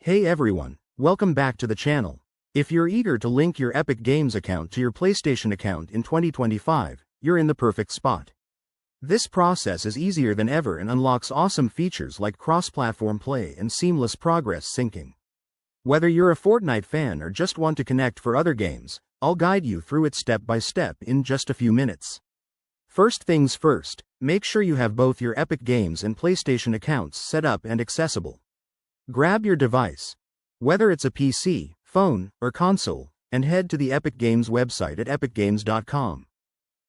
Hey everyone, welcome back to the channel. If you're eager to link your Epic Games account to your PlayStation account in 2025, you're in the perfect spot. This process is easier than ever and unlocks awesome features like cross-platform play and seamless progress syncing. Whether you're a Fortnite fan or just want to connect for other games, I'll guide you through it step by step in just a few minutes. First things first, make sure you have both your Epic Games and PlayStation accounts set up and accessible. Grab your device, whether it's a PC, phone, or console, and head to the Epic Games website at epicgames.com.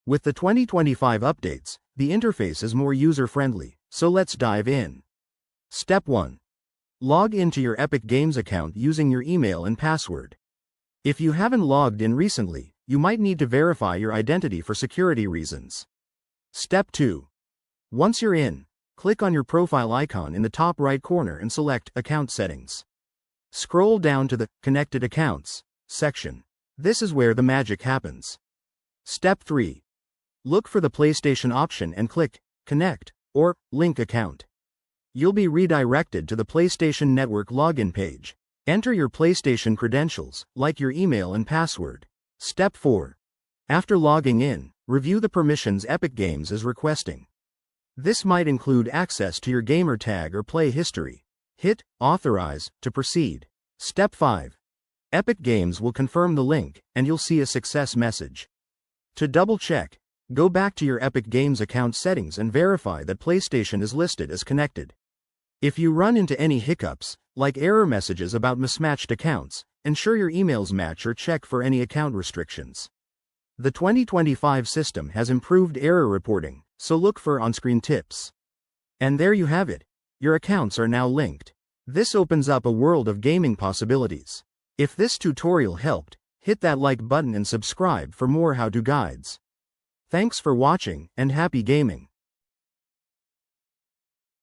With the 2025 updates, the interface is more user-friendly, so let's dive in. Step 1. Log into your Epic Games account using your email and password. If you haven't logged in recently, you might need to verify your identity for security reasons. Step 2. Once you're in, click on your profile icon in the top right corner and select Account Settings. Scroll down to the Connected Accounts section. This is where the magic happens. Step 3. Look for the PlayStation option and click Connect or Link Account. You'll be redirected to the PlayStation Network login page. Enter your PlayStation credentials, like your email and password. Step 4. After logging in, review the permissions Epic Games is requesting. This might include access to your gamer tag or play history. Hit Authorize to proceed. Step 5. Epic Games will confirm the link, and you'll see a success message. To double-check, go back to your Epic Games account settings and verify that PlayStation is listed as connected. If you run into any hiccups, like error messages about mismatched accounts, ensure your emails match or check for any account restrictions. The 2025 system has improved error reporting, so look for on-screen tips. And there you have it. Your accounts are now linked. This opens up a world of gaming possibilities. If this tutorial helped, hit that like button and subscribe for more how-to guides. Thanks for watching, and happy gaming.